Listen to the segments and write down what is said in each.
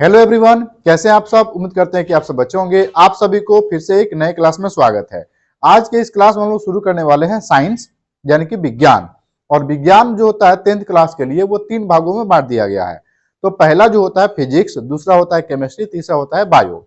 Hello everyone, कैसे हैं आप सब। उम्मीद करते हैं कि आप सब अच्छे होंगे। आप सभी को फिर से एक नए क्लास में स्वागत है। आज के इस क्लास में हम लोग शुरू करने वाले हैं साइंस यानी कि विज्ञान। और विज्ञान जो होता है 10th क्लास के लिए वो 3 भागों में बांट दिया गया है। तो पहला जो होता है फिजिक्स, दूसरा होता है केमिस्ट्री, तीसरा होता है बायो।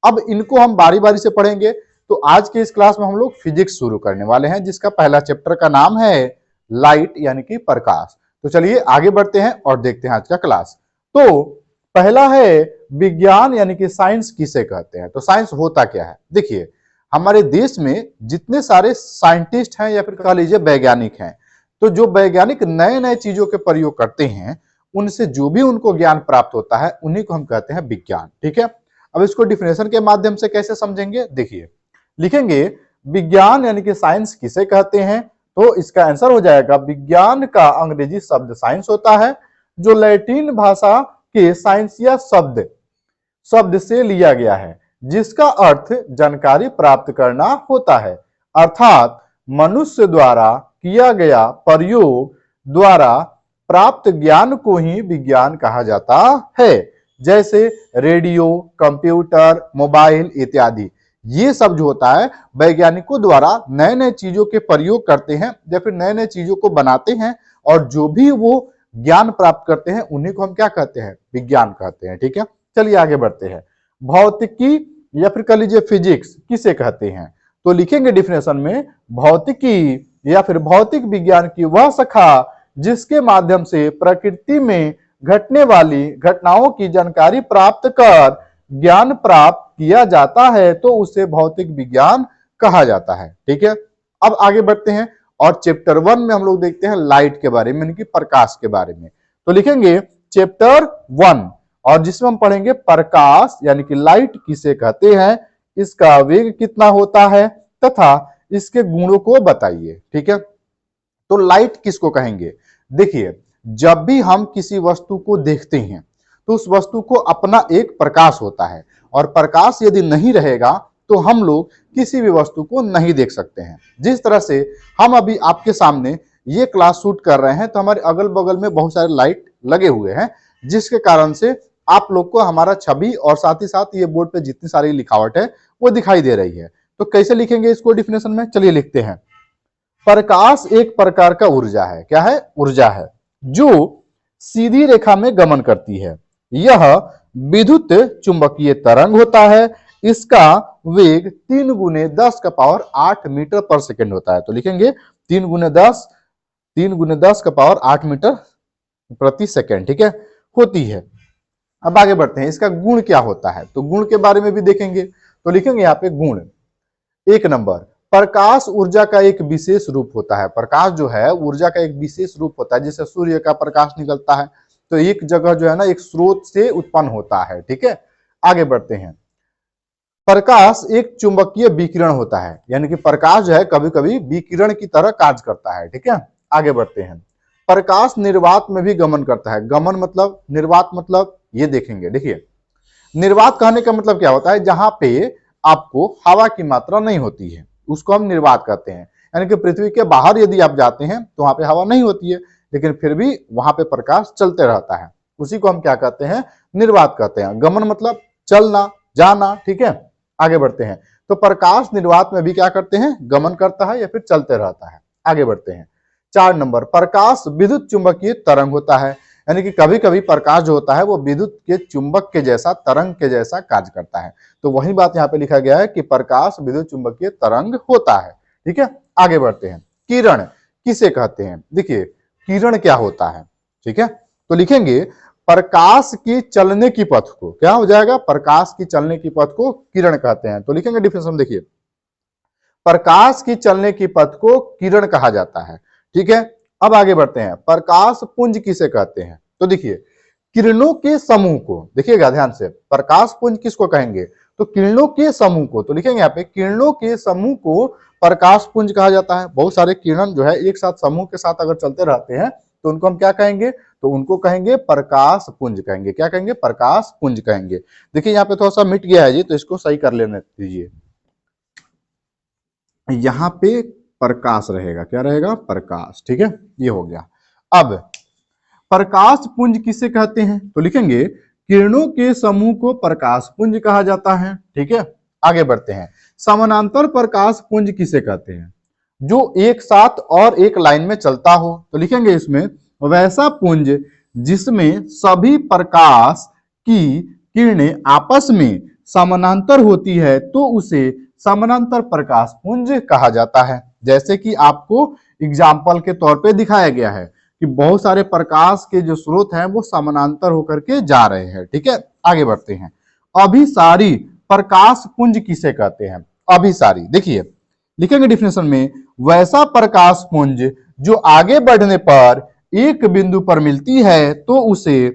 अब इनको हम बारी बारी से पढ़ेंगे। तो आज के इस क्लास में हम लोग फिजिक्स शुरू करने वाले हैं, जिसका पहला चैप्टर का नाम है लाइट यानी कि प्रकाश। तो चलिए आगे बढ़ते हैं और देखते हैं आज का क्लास। तो पहला है विज्ञान यानी कि साइंस किसे कहते हैं। तो साइंस होता क्या है, देखिए हमारे देश में जितने सारे साइंटिस्ट हैं या फिर कह लीजिए वैज्ञानिक हैं, तो जो वैज्ञानिक नए नए चीजों के प्रयोग करते हैं, उनसे जो भी उनको ज्ञान प्राप्त होता है उन्हीं को हम कहते हैं विज्ञान। ठीक है, अब इसको डिफिनेशन के माध्यम से कैसे समझेंगे, देखिए लिखेंगे विज्ञान यानी कि साइंस किसे कहते हैं। तो इसका आंसर हो जाएगा विज्ञान का अंग्रेजी शब्द साइंस होता है, जो लैटिन भाषा के साइंस या शब्द से लिया गया है, जिसका अर्थ जानकारी प्राप्त करना होता है। अर्थात मनुष्य द्वारा किया गया प्रयोग द्वारा प्राप्त ज्ञान को ही विज्ञान कहा जाता है। जैसे रेडियो, कंप्यूटर, मोबाइल इत्यादि, ये सब जो होता है वैज्ञानिकों द्वारा नए नए चीजों के प्रयोग करते हैं या फिर नए नए चीजों को बनाते हैं, और जो भी वो ज्ञान प्राप्त करते हैं उन्हीं को हम क्या कहते हैं, विज्ञान कहते हैं। ठीक है, चलिए आगे बढ़ते हैं। भौतिकी या फिर कह लीजिए फिजिक्स किसे कहते हैं। तो लिखेंगे डिफिनेशन में, भौतिकी या फिर भौतिक विज्ञान की वह शाखा जिसके माध्यम से प्रकृति में घटने वाली घटनाओं की जानकारी प्राप्त कर ज्ञान प्राप्त किया जाता है, तो उसे भौतिक विज्ञान कहा जाता है। ठीक है, अब आगे बढ़ते हैं और चैप्टर 1 में हम लोग देखते हैं लाइट के बारे में यानी कि प्रकाश के बारे में। तो लिखेंगे चैप्टर 1, और जिसमें हम पढ़ेंगे प्रकाश यानी कि लाइट किसे कहते हैं, इसका वेग कितना होता है तथा इसके गुणों को बताइए। ठीक है, तो लाइट किसको कहेंगे, देखिए जब भी हम किसी वस्तु को देखते हैं तो उस वस्तु को अपना एक प्रकाश होता है, और प्रकाश यदि नहीं रहेगा तो हम लोग किसी भी वस्तु को नहीं देख सकते हैं। जिस तरह से हम अभी आपके सामने ये क्लास शूट कर रहे हैं, तो हमारे अगल बगल में बहुत सारे लाइट लगे हुए हैं, जिसके कारण से आप लोग को हमारा छवि और साथ ही साथ ये बोर्ड पे जितनी सारी लिखावट है वो दिखाई दे रही है। तो कैसे लिखेंगे इसको डिफिनेशन में, चलिए लिखते हैं। प्रकाश एक प्रकार का ऊर्जा है, क्या है, ऊर्जा है, जो सीधी रेखा में गमन करती है। यह विद्युत चुंबकीय तरंग होता है। इसका वेग 3 × 10⁸ मीटर पर सेकेंड होता है। तो लिखेंगे 3 × 10⁸ मीटर प्रति सेकेंड। ठीक है, होती है। अब आगे बढ़ते हैं, इसका गुण क्या होता है, तो गुण के बारे में भी देखेंगे। तो लिखेंगे यहाँ पे गुण, 1 नंबर, प्रकाश ऊर्जा का एक विशेष रूप होता है। प्रकाश जो है ऊर्जा का एक विशेष रूप होता है, जैसे सूर्य का प्रकाश निकलता है तो एक जगह जो है ना एक स्रोत से उत्पन्न होता है। ठीक है, आगे बढ़ते हैं। प्रकाश एक चुंबकीय विकिरण होता है, यानी कि प्रकाश जो है कभी कभी विकिरण की तरह कार्य करता है। ठीक है, आगे बढ़ते हैं। प्रकाश निर्वात में भी गमन करता है। गमन मतलब, निर्वात मतलब, ये देखेंगे। देखिए निर्वात कहने का मतलब क्या होता है, जहां पे आपको हवा की मात्रा नहीं होती है उसको हम निर्वात कहते हैं। यानी कि पृथ्वी के बाहर यदि आप जाते हैं तो वहां पे हवा नहीं होती है, लेकिन फिर भी वहां पे प्रकाश चलते रहता है, उसी को हम क्या कहते हैं, निर्वात कहते हैं। गमन मतलब चलना, जाना। ठीक है, आगे बढ़ते हैं। तो प्रकाश निर्वात में भी क्या करते हैं, गमन करता है या फिर चलते रहता है। आगे बढ़ते हैं। 4 नंबर, प्रकाश विद्युत चुंबकीय तरंग होता है, यानी कि कभी कभी प्रकाश जो होता है वो विद्युत के चुंबक के जैसा, तरंग के जैसा कार्य करता है। तो वही बात यहाँ पे लिखा गया है कि प्रकाश विद्युत चुंबकीय तरंग होता है। ठीक है, आगे बढ़ते हैं। किरण किसे कहते हैं, देखिए किरण क्या होता है। ठीक है, तो लिखेंगे प्रकाश की चलने की पथ को, क्या हो जाएगा, प्रकाश की चलने की पथ को किरण कहते हैं। तो लिखेंगे डिफिनेशन, देखिए प्रकाश की चलने की पथ को किरण कहा जाता है। ठीक है, अब आगे बढ़ते हैं। प्रकाश पुंज किसे कहते हैं, तो देखिए किरणों के समूह को, देखिएगा ध्यान से, प्रकाश पुंज किसको कहेंगे, तो किरणों के समूह को। तो लिखेंगे यहाँ पे किरणों के समूह को प्रकाश पुंज कहा जाता है। बहुत सारे किरण जो है एक साथ समूह के साथ अगर चलते रहते हैं तो उनको हम क्या कहेंगे, तो उनको कहेंगे प्रकाश पुंज कहेंगे। क्या कहेंगे, प्रकाश पुंज कहेंगे। देखिए यहाँ पे थोड़ा सा मिट गया है जी, तो इसको सही कर लेने दीजिए। यहाँ पे प्रकाश रहेगा, क्या रहेगा, प्रकाश। ठीक है, ये हो गया। अब प्रकाश पुंज किसे कहते हैं, तो लिखेंगे किरणों के समूह को प्रकाश पुंज कहा जाता है। ठीक है, आगे बढ़ते हैं। समानांतर प्रकाश पुंज किसे कहते हैं? जो एक साथ और एक लाइन में चलता हो। तो लिखेंगे इसमें वैसा पुंज जिसमें सभी प्रकाश की किरणें आपस में समानांतर होती है तो उसे समानांतर प्रकाश पुंज कहा जाता है। जैसे कि आपको एग्जाम्पल के तौर पे दिखाया गया है कि बहुत सारे प्रकाश के जो स्रोत हैं वो समानांतर होकर के जा रहे हैं। ठीक है, आगे बढ़ते हैं। अभिसारी प्रकाश पुंज किसे कहते हैं? अभिसारी, देखिए लिखेंगे डिफिनेशन में, वैसा प्रकाश पुंज जो आगे बढ़ने पर एक बिंदु पर मिलती है तो उसे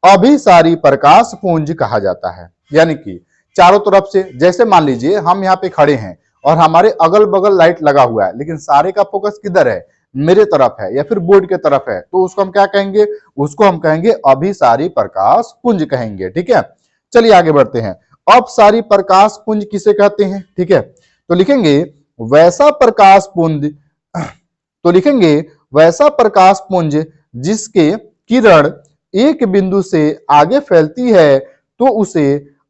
अभिसारी प्रकाश पुंज कहा जाता है। यानी कि चारों तरफ से, जैसे मान लीजिए हम यहाँ पे खड़े हैं और हमारे अगल बगल लाइट लगा हुआ है, लेकिन सारे का फोकस किधर है? मेरे तरफ है या फिर बोर्ड के तरफ है, तो उसको हम क्या कहेंगे? उसको हम कहेंगे अभिसारी प्रकाश पुंज कहेंगे। ठीक है, चलिए आगे बढ़ते हैं। अपसारी प्रकाश पुंज किसे कहते हैं? ठीक है, तो लिखेंगे वैसा प्रकाश पुंज, तो लिखेंगे वैसा प्रकाश पुंज जिसके किरण एक बिंदु से आगे फैलती है तो उसे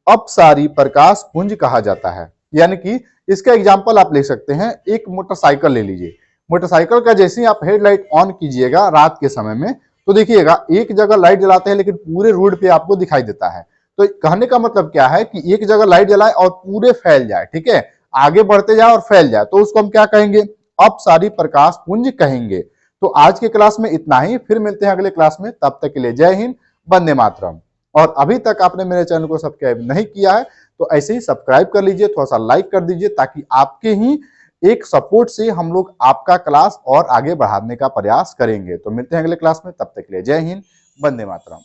अपसारी प्रकाश पुंज कहा जाता है। यानी कि इसका एग्जांपल आप ले सकते हैं, एक मोटरसाइकिल ले लीजिए। मोटरसाइकिल का जैसे ही आप हेडलाइट ऑन कीजिएगा रात के समय में, तो देखिएगा एक जगह लाइट जलाते हैं लेकिन पूरे रोड पे आपको दिखाई देता है। तो कहने का मतलब क्या है कि एक जगह लाइट जलाए और पूरे फैल जाए। ठीक है, आगे बढ़ते जाए और फैल जाए, तो उसको हम क्या कहेंगे? अपसारी प्रकाश पुंज कहेंगे। तो आज के क्लास में इतना ही, फिर मिलते हैं अगले क्लास में। तब तक के लिए जय हिंद, वंदे मातरम। और अभी तक आपने मेरे चैनल को सब्सक्राइब नहीं किया है तो ऐसे ही सब्सक्राइब कर लीजिए, थोड़ा सा लाइक कर दीजिए, ताकि आपके ही एक सपोर्ट से हम लोग आपका क्लास और आगे बढ़ाने का प्रयास करेंगे। तो मिलते हैं अगले क्लास में, तब तक के लिए जय हिंद, वंदे मातरम।